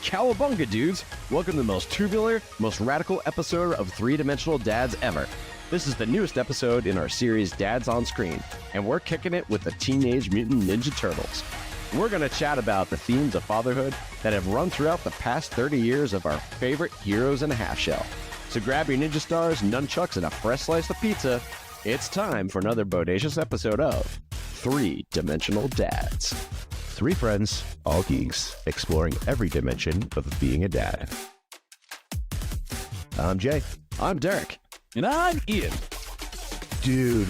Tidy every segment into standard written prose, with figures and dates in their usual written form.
Cowabunga, dudes! Welcome to the most tubular, most radical episode of Three-Dimensional Dads ever. This is the newest episode in our series Dads on Screen, and we're kicking it with the Teenage Mutant Ninja Turtles. We're going to chat about the themes of fatherhood that have run throughout the past 30 years of our favorite heroes in a half shell. So grab your ninja stars, nunchucks, and a fresh slice of pizza. It's time for another bodacious episode of Three-Dimensional Dads. Three friends, all geeks, exploring every dimension of being a dad. I'm Jay. I'm Derek. And I'm Ian. Dude,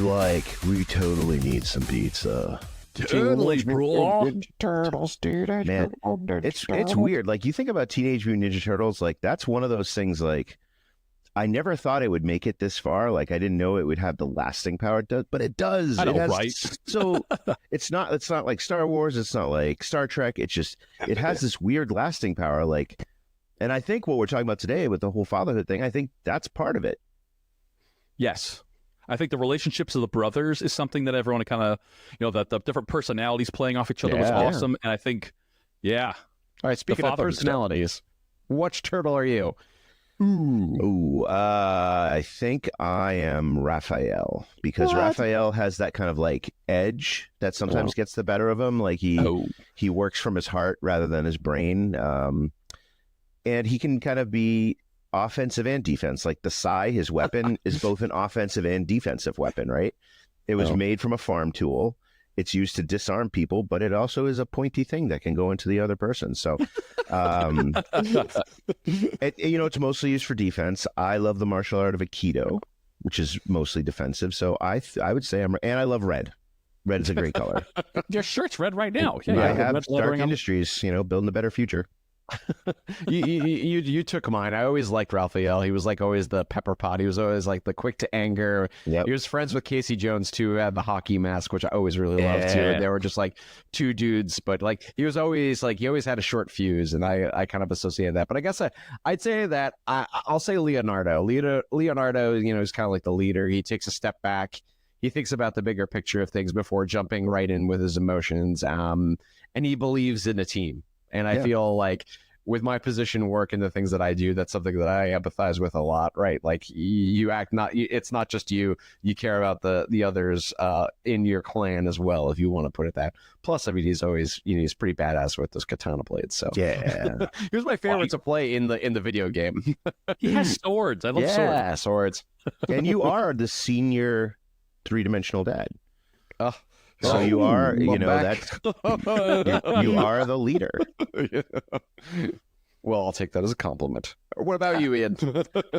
we totally need some pizza. Totally, bro. Turtles, dude. Man, it's weird. You think about Teenage Mutant Ninja Turtles, that's one of those things, I never thought it would make it this far. I didn't know it would have the lasting power it does, but it does. I know, it has, right? So it's not like Star Wars. It's not like Star Trek. It has this weird lasting power. And I think what we're talking about today with the whole fatherhood thing, I think that's part of it. Yes. I think the relationships of the brothers is something that everyone kind of, that the different personalities playing off each other was awesome. And I think, All right, speaking of personalities, which turtle are you? I think I am Raphael, because Raphael has that kind of edge that sometimes gets the better of him. He works from his heart rather than his brain. And he can kind of be offensive and defense. The sai, his weapon, is both an offensive and defensive weapon, right? It was made from a farm tool. It's used to disarm people, but it also is a pointy thing that can go into the other person. So, it's mostly used for defense. I love the martial art of Aikido, which is mostly defensive. So I would say and I love red. Red is a great color. Your shirt's red right now. I have Stark Industries, building a better future. You took mine. I always liked Raphael. He was always the pepper pot. He was always the quick to anger. Yep. He was friends with Casey Jones too, who had the hockey mask, which I always really loved too. And they were just two dudes, but he was always he always had a short fuse, and I kind of associated that. But I guess I'd say that I'll say Leonardo. Leonardo, is kind of the leader. He takes a step back. He thinks about the bigger picture of things before jumping right in with his emotions. And he believes in a team. And I feel with my position work and the things that I do, that's something that I empathize with a lot, right? You act it's not just you care about the others in your clan as well, if you want to put it that. Plus, he's always, he's pretty badass with those katana blades. So yeah, he was my favorite to play in the video game. He has swords. I love swords. Yeah, swords. And you are the senior three-dimensional dad. So you are, you are the leader. Well, I'll take that as a compliment. What about you, Ian?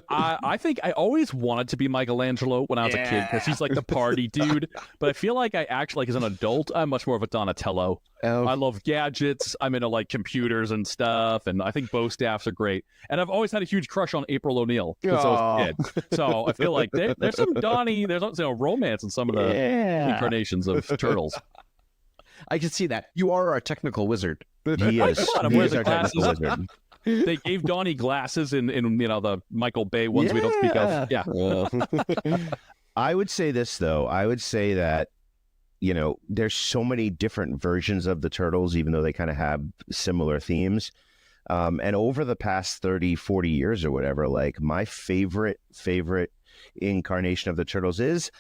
I think I always wanted to be Michelangelo when I was a kid, because he's the party dude. But I feel I actually, as an adult, I'm much more of a Donatello. I love gadgets. I'm into computers and stuff, and I think bow staffs are great. And I've always had a huge crush on April O'Neil since I was a kid. So I feel there's some Donnie, there's some romance in some of the incarnations of Turtles. I can see that. You are our technical wizard. He is. He is our technical wizard. They gave Donnie glasses in the Michael Bay ones we don't speak of. Yeah. I would say this, though. I would say that, there's so many different versions of the Turtles, even though they kind of have similar themes. And over the past 30, 40 years or whatever, my favorite incarnation of the Turtles is,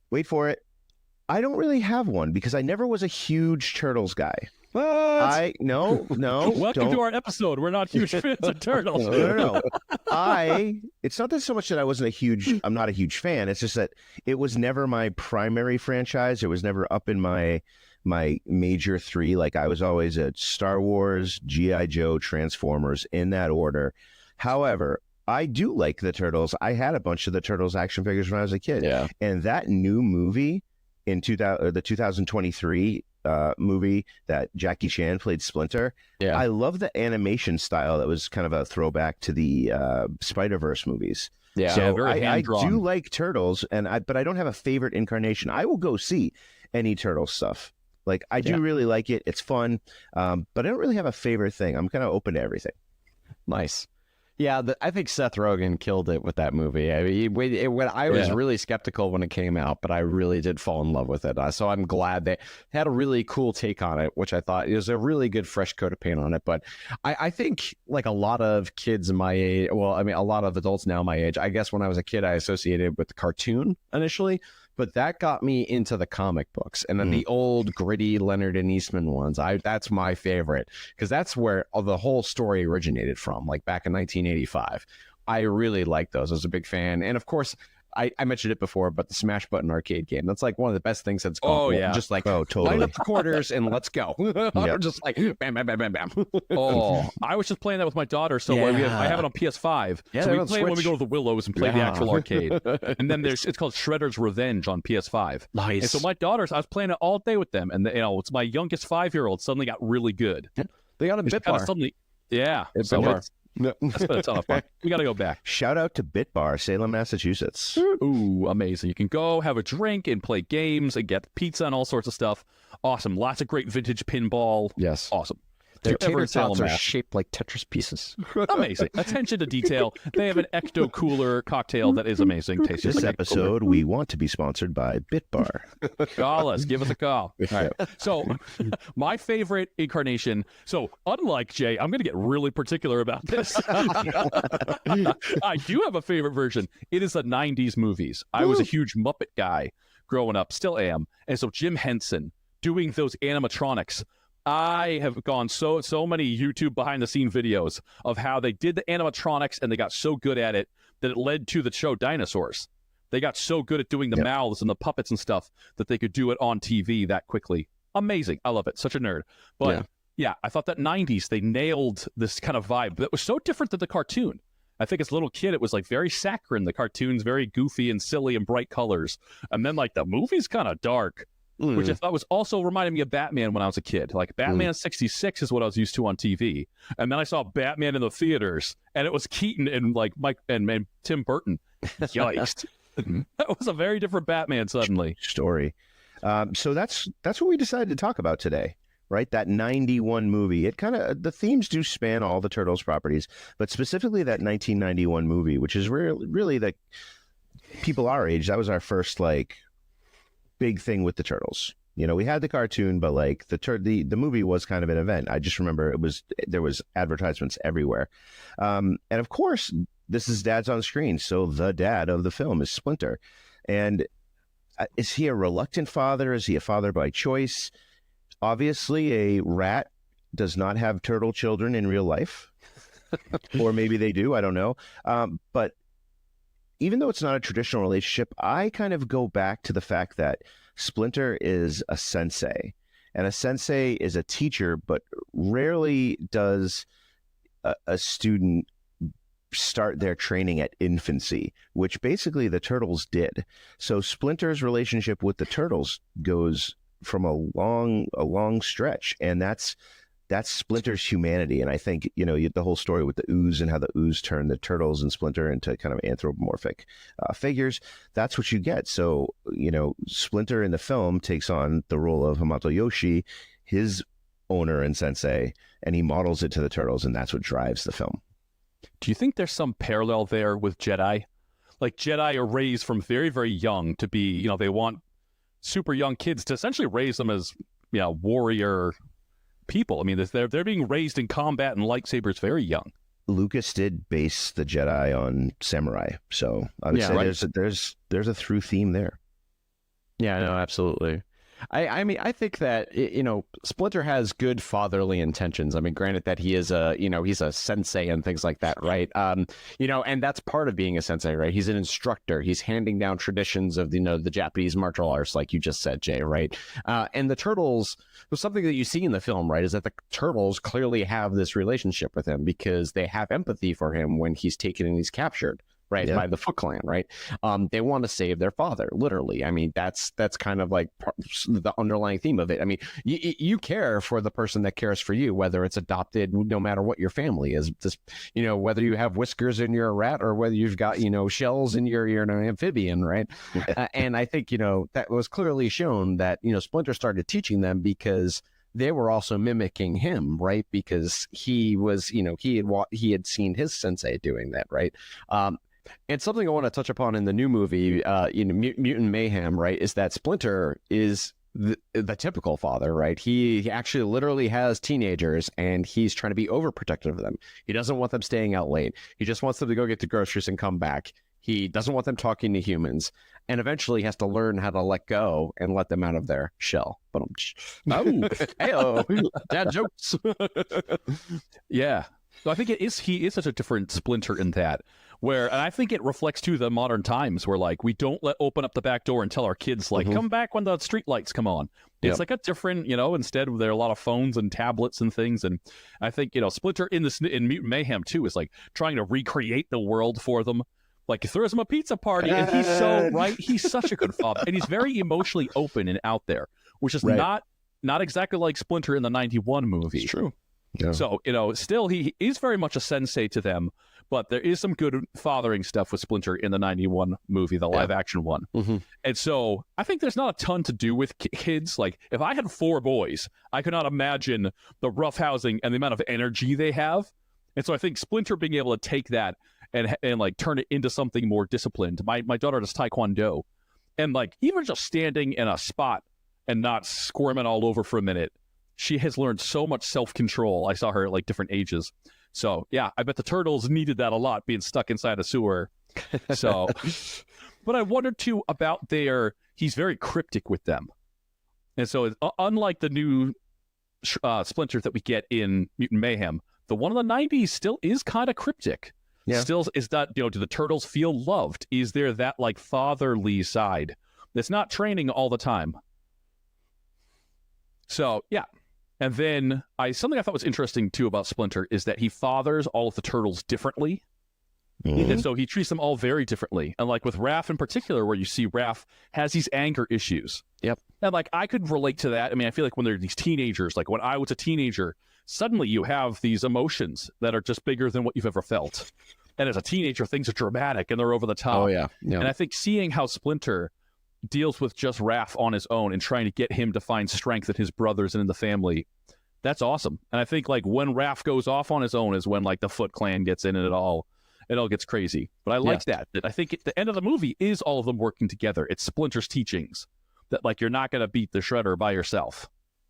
wait for it, I don't really have one, because I never was a huge Turtles guy. What? No. Welcome to our episode. We're not huge fans of Turtles. No. It's not that so much that I'm not a huge fan. It's just that it was never my primary franchise. It was never up in my major three. I was always a Star Wars, G.I. Joe, Transformers, in that order. However, I do like the Turtles. I had a bunch of the Turtles action figures when I was a kid. Yeah. And that new movie in the 2023 movie that Jackie Chan played Splinter. Yeah. I love the animation style that was kind of a throwback to the Spider-Verse movies. Yeah. So I do like Turtles, but I don't have a favorite incarnation. I will go see any Turtle stuff. I do really like it. It's fun. But I don't really have a favorite thing. I'm kind of open to everything. Nice. Yeah, I think Seth Rogen killed it with that movie. I mean, when I was really skeptical when it came out, but I really did fall in love with it. So I'm glad they had a really cool take on it, which I thought it was a really good fresh coat of paint on it. But I think like a lot of kids my age, well, I mean, a lot of adults now my age, I guess when I was a kid, I associated with the cartoon initially. But that got me into the comic books, and then the old gritty Leonard and Eastman ones. That's my favorite because that's where the whole story originated from, like back in 1985. I really like those. I was a big fan, and of course, I mentioned it before, but the Smash Button arcade game, that's like one of the best things that's gone. Oh, yeah. Just like, totally. line up the quarters and let's go. Just like, bam, bam, bam, bam, bam. I was just playing that with my daughter, so I have it on PS5. Yeah, so we play it when we go to the Willows and play the actual arcade. And then it's called Shredder's Revenge on PS5. Nice. And so my daughters, I was playing it all day with them, and it's my youngest 5-year-old suddenly got really good. They got a bit bar. Suddenly, that's been a ton of fun. We got to go back. Shout out to Bitbar, Salem, Massachusetts. Ooh, amazing. You can go have a drink and play games and get pizza and all sorts of stuff. Awesome. Lots of great vintage pinball. Yes. Awesome. Their tater tots are shaped like Tetris pieces. Amazing. Attention to detail. They have an Ecto Cooler cocktail that is amazing. Tastes this like episode, we want to be sponsored by Bitbar. Call us. Give us a call. All right. So, my favorite incarnation. So, unlike Jay, I'm going to get really particular about this. I do have a favorite version. It is the 90s movies. I was a huge Muppet guy growing up, still am. And so, Jim Henson doing those animatronics. I have gone so many YouTube behind the scene videos of how they did the animatronics and they got so good at it that it led to the show Dinosaurs. They got so good at doing the mouths and the puppets and stuff that they could do it on TV that quickly. Amazing. I love it. Such a nerd. But yeah, I thought that 90s, they nailed this kind of vibe that was so different than the cartoon. I think as a little kid, it was like very saccharine. The cartoon's very goofy and silly and bright colors. And then like the movie's kind of dark. Which I thought was also reminding me of Batman when I was a kid. Like Batman 66 is what I was used to on TV. And then I saw Batman in the theaters and it was Keaton and like Mike and Tim Burton. Yikes. That was a very different Batman suddenly. Story. So that's what we decided to talk about today, right? That 91 movie. It kind of, the themes do span all the Turtles properties, but specifically that 1991 movie, which is really like people our age, that was our first like big thing with the Turtles. You know, we had the cartoon, but like the movie was kind of an event. I just remember there was advertisements everywhere. And of course, this is Dad's on screen. So the dad of the film is Splinter. And is he a reluctant father? Is he a father by choice? Obviously, a rat does not have turtle children in real life. Or maybe they do. I don't know. But even though it's not a traditional relationship, I kind of go back to the fact that Splinter is a sensei, and a sensei is a teacher, but rarely does a student start their training at infancy, which basically the Turtles did. So Splinter's relationship with the Turtles goes from a long stretch, and that's Splinter's humanity. And I think, you know, the whole story with the ooze and how the ooze turned the Turtles and Splinter into kind of anthropomorphic figures, that's what you get. So, you know, Splinter in the film takes on the role of Hamato Yoshi, his owner and sensei, and he models it to the Turtles, and that's what drives the film. Do you think there's some parallel there with Jedi? Like Jedi are raised from very, very young to be, you know, they want super young kids to essentially raise them as, you know, warrior people. I mean, they're being raised in combat and lightsabers very young. Lucas did base the Jedi on samurai, so I would say there's a through theme there. Yeah, no, absolutely. I mean, I think that, you know, Splinter has good fatherly intentions. I mean, granted that he is he's a sensei and things like that, right? You know, and that's part of being a sensei, right? He's an instructor. He's handing down traditions of, you know, the Japanese martial arts, like you just said, Jay, right? And the Turtles, something that you see in the film, right, is that the Turtles clearly have this relationship with him because they have empathy for him when he's taken and he's captured. Right, by the Foot Clan, right? They want to save their father, literally. I mean, that's kind of like the underlying theme of it. I mean, you care for the person that cares for you, whether it's adopted, no matter what your family is. Just, you know, whether you have whiskers and you're a rat, or whether you've got, you know, shells and you're an amphibian, right? And I think, you know, that was clearly shown that, you know, Splinter started teaching them because they were also mimicking him, right? Because he was, he had seen his sensei doing that, right? And something I want to touch upon in the new movie, Mutant Mayhem, right, is that Splinter is the typical father, right? He actually literally has teenagers, and he's trying to be overprotective of them. He doesn't want them staying out late. He just wants them to go get the groceries and come back. He doesn't want them talking to humans, and eventually has to learn how to let go and let them out of their shell. But dad jokes. Yeah. So I think he is such a different Splinter in that, and I think it reflects too the modern times where like we don't open up the back door and tell our kids like come back when the street lights come on. It's like a different, instead there are a lot of phones and tablets and things, and I think Splinter in Mutant Mayhem too is like trying to recreate the world for them. Like he throws him a pizza party, and he's so right. He's such a good father, and he's very emotionally open and out there, which is not exactly like Splinter in the '91 movie. It's true. Yeah. So, still he is very much a sensei to them, but there is some good fathering stuff with Splinter in the 91 movie, the live action one. Mm-hmm. And so I think there's not a ton to do with kids. Like if I had 4 boys, I could not imagine the roughhousing and the amount of energy they have. And so I think Splinter being able to take that and like turn it into something more disciplined. My daughter does Taekwondo, and like even just standing in a spot and not squirming all over for a minute, she has learned so much self-control. I saw her at like different ages. So yeah, I bet the turtles needed that a lot, being stuck inside a sewer. So, but I wondered too about he's very cryptic with them. And so unlike the new Splinter that we get in Mutant Mayhem, the one in the 90s still is kind of cryptic. Yeah. Still is that, do the turtles feel loved? Is there that like fatherly side that's not training all the time? So yeah. And then something I thought was interesting too about Splinter is that he fathers all of the turtles differently. Mm-hmm. And so he treats them all very differently. And like with Raph in particular, where you see Raph has these anger issues. Yep. And like I could relate to that. I mean, I feel like when they're these teenagers, like when I was a teenager, suddenly you have these emotions that are just bigger than what you've ever felt. And as a teenager, things are dramatic and they're over the top. Oh, yeah. And I think seeing how Splinter deals with just Raph on his own and trying to get him to find strength in his brothers and in the family, that's awesome. And I think like when Raph goes off on his own is when like the Foot Clan gets in and it all gets crazy. But I like that I think at the end of the movie is all of them working together. It's Splinter's teachings that like you're not going to beat the Shredder by yourself.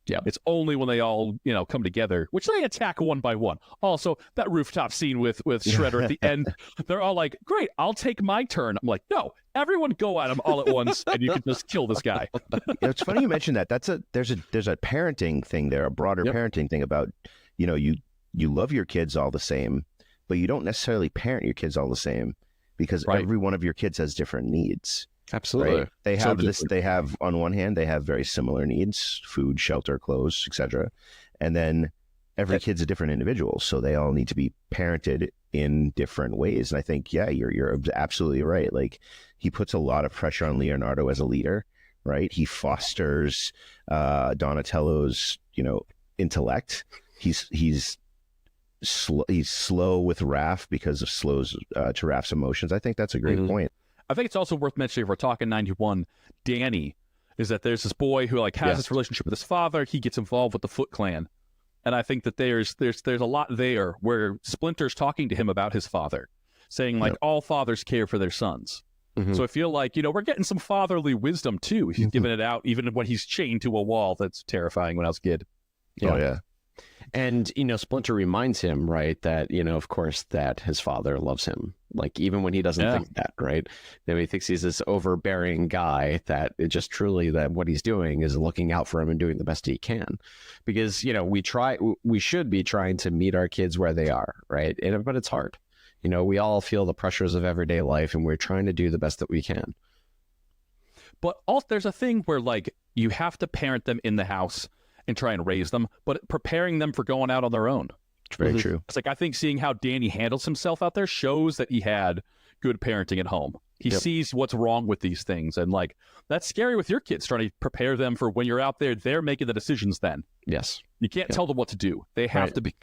Yeah, it's only when they all come together, which they attack one by one. Also, that rooftop scene with Shredder at the end, they're all like, "Great, I'll take my turn." I'm like, "No, everyone go at him all at once, and you can just kill this guy." It's funny you mentioned that. There's a parenting thing there, a broader parenting thing about you love your kids all the same, but you don't necessarily parent your kids all the same because every one of your kids has different needs. Absolutely. Right? They have they have on one hand, they have very similar needs: food, shelter, clothes, etc. And then every kid's a different individual, so they all need to be parented in different ways. And I think, you're absolutely right. Like he puts a lot of pressure on Leonardo as a leader, right? He fosters Donatello's, intellect. He's slow with Raph because of to Raph's emotions. I think that's a great point. I think it's also worth mentioning if we're talking 91, Danny, is that there's this boy who like has this relationship with his father. He gets involved with the Foot Clan. And I think that there's a lot there where Splinter's talking to him about his father, saying like all fathers care for their sons. Mm-hmm. So I feel like, we're getting some fatherly wisdom too. He's giving it out even when he's chained to a wall. That's terrifying when I was a kid. Yeah. Oh, yeah. And, Splinter reminds him, right, that, of course, that his father loves him. Like, even when he doesn't think that, right? He thinks he's this overbearing guy that it just truly that what he's doing is looking out for him and doing the best he can. Because, we should be trying to meet our kids where they are, right? But it's hard. We all feel the pressures of everyday life and we're trying to do the best that we can. But also, there's a thing where, like, you have to parent them in the house and try and raise them, but preparing them for going out on their own. It's very true. It's like, I think seeing how Danny handles himself out there shows that he had good parenting at home. He sees what's wrong with these things. And like, that's scary with your kids, trying to prepare them for when you're out there, they're making the decisions then. Yes. You can't tell them what to do. They have to be,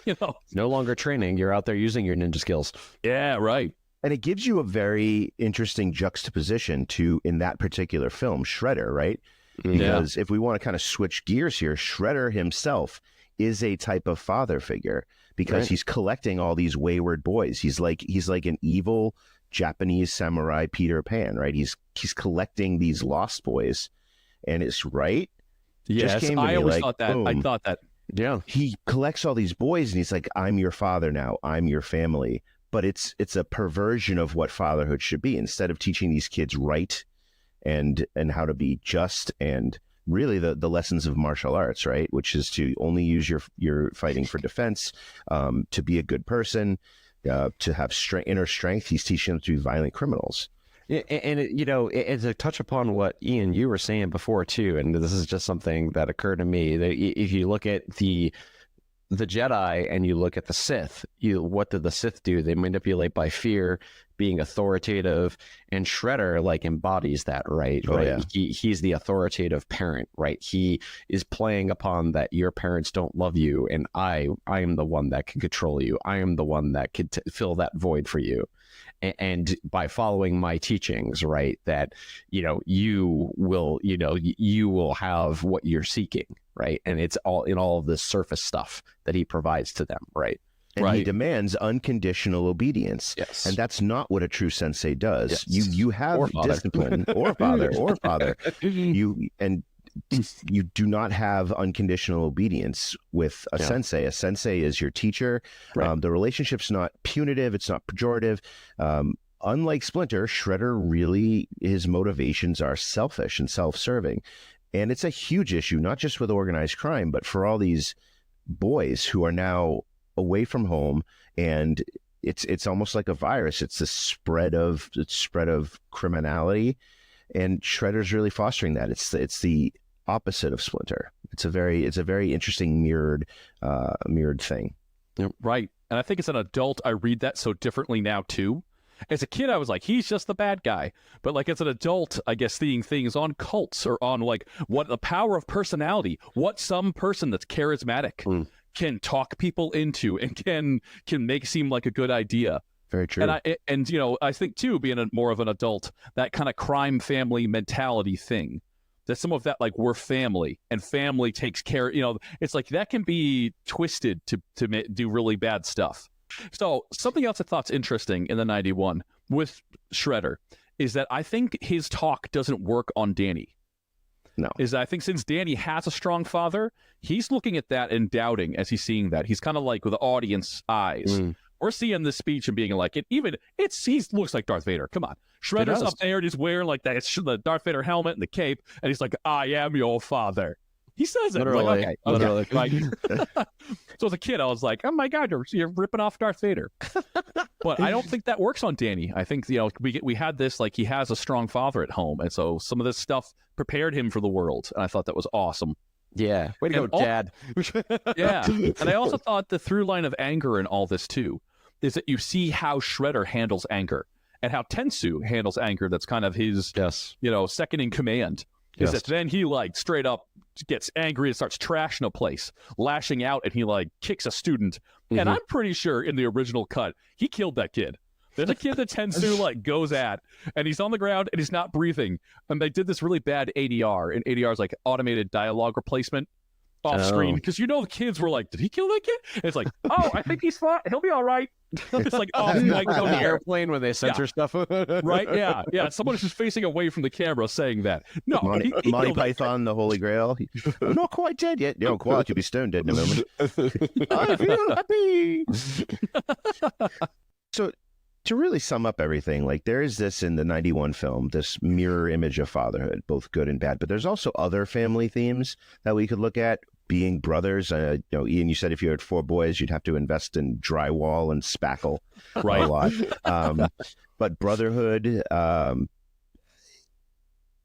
No longer training. You're out there using your ninja skills. Yeah, right. And it gives you a very interesting juxtaposition to, in that particular film, Shredder, right? Because if we want to kind of switch gears here, Shredder himself is a type of father figure because he's collecting all these wayward boys. He's like an evil Japanese samurai Peter Pan, right? He's collecting these lost boys, and it's right. Yes, I always thought that. Boom. I thought that. Yeah, he collects all these boys, and he's like, "I'm your father now. I'm your family." But it's a perversion of what fatherhood should be. Instead of teaching these kids right and how to be just and really the lessons of martial arts, right? Which is to only use your fighting for defense, to be a good person, to have inner strength. He's teaching them to be violent criminals. And it's a touch upon what Ian, you were saying before too, and this is just something that occurred to me. That if you look at the Jedi and you look at the Sith, what did the Sith do? They manipulate by fear, being authoritative, and Shredder like embodies that, right? Oh, yeah. He's the authoritative parent, right? He is playing upon that your parents don't love you, and I am the one that can control you. I am the one that could fill that void for you. And by following my teachings, right, that you will have what you're seeking, right, and it's all in all of this surface stuff that he provides to them, right. And he demands unconditional obedience. Yes. And that's not what a true sensei does. Yes. You have discipline or father. You do not have unconditional obedience with a sensei. A sensei is your teacher. Right. The relationship's not punitive. It's not pejorative. Unlike Splinter, Shredder really, his motivations are selfish and self-serving. And it's a huge issue, not just with organized crime, but for all these boys who are now away from home, and it's almost like a virus. It's the spread of criminality, and Shredder's really fostering that. It's the opposite of Splinter. It's a very interesting mirrored thing. Right. And I think as an adult, I read that so differently now too. As a kid, I was like, he's just the bad guy. But like as an adult, I guess seeing things on cults or on like what the power of personality, what some person that's charismatic can talk people into and can make seem like a good idea. Very true. And I think too, being more of an adult, that kind of crime family mentality thing, that some of that, like, we're family and family takes care, it's like that can be twisted to do really bad stuff. So something else I thought's interesting in the 91 with Shredder is that I think his talk doesn't work on Danny. No. Is that I think since Danny has a strong father, he's looking at that and doubting as he's seeing that. He's kind of like with the audience eyes. We're seeing this speech and being like, he looks like Darth Vader. Come on. Shredder's up there and he's wearing like the Darth Vader helmet and the cape, and he's like, I am your father. He says it. Literally. Like, Literally. Right. So as a kid, I was like, oh my God, you're ripping off Darth Vader. But I don't think that works on Danny. I think, we had this, like, he has a strong father at home. And so some of this stuff prepared him for the world. And I thought that was awesome. Yeah. Way to go, Dad. Yeah. And I also thought the through line of anger in all this too is that you see how Shredder handles anger and how Tensu handles anger. That's kind of his, second in command. Is that then he like straight up gets angry and starts trashing a place, lashing out, and he like kicks a student. And I'm pretty sure in the original cut, he killed that kid. There's a kid that Tensu like goes at, and he's on the ground and he's not breathing. And they did this really bad ADR, and ADR is like automated dialogue replacement off screen, because the kids were like, did he kill that kid? And it's like, oh, I think he's fine. He'll be all right. It's like, oh, like on the airplane when they censor stuff. Right? Yeah. Someone is just facing away from the camera saying that. No, Monty Python, the Holy Grail. I'm not quite dead yet. You don't quite. You'll be stone dead in a moment. I feel happy. So, to really sum up everything, like, there is this in the 91 film, this mirror image of fatherhood, both good and bad. But there's also other family themes that we could look at. Being brothers, Ian, you said if you had 4 boys, you'd have to invest in drywall and spackle a lot. But brotherhood,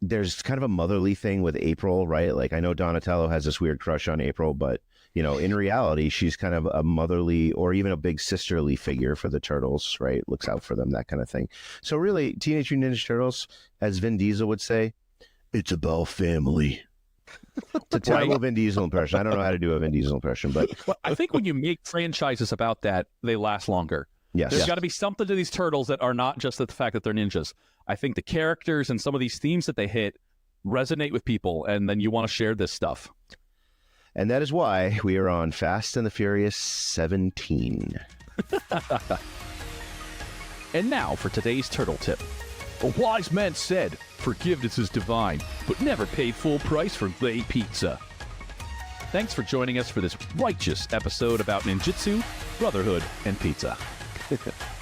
there's kind of a motherly thing with April, right? Like, I know Donatello has this weird crush on April, but in reality, she's kind of a motherly or even a big sisterly figure for the Turtles, right? Looks out for them, that kind of thing. So really, Teenage Mutant Ninja Turtles, as Vin Diesel would say, it's about family. It's a terrible Vin Diesel impression. I don't know how to do a Vin Diesel impression, but I think when you make franchises about that, they last longer. Yes. There's got to be something to these turtles that are not just the fact that they're ninjas. I think the characters and some of these themes that they hit resonate with people, and then you want to share this stuff. And that is why we are on Fast and the Furious 17. And now for today's turtle tip. A wise man said, forgiveness is divine, but never pay full price for lay pizza. Thanks for joining us for this righteous episode about ninjutsu, brotherhood, and pizza.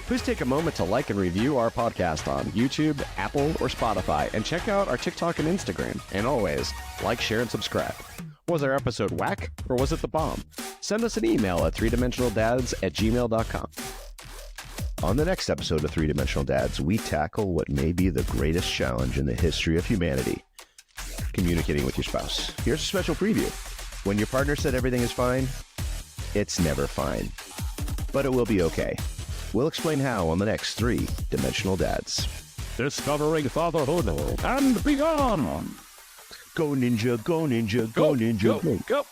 Please take a moment to like and review our podcast on YouTube, Apple, or Spotify, and check out our TikTok and Instagram. And always, like, share, and subscribe. Was our episode whack, or was it the bomb? Send us an email at 3dimensionaldads@gmail.com. On the next episode of 3-Dimensional Dads, we tackle what may be the greatest challenge in the history of humanity: communicating with your spouse. Here's a special preview. When your partner said everything is fine, it's never fine. But it will be okay. We'll explain how on the next 3-Dimensional Dads. Discovering fatherhood and beyond. Go ninja, go ninja, go ninja, go.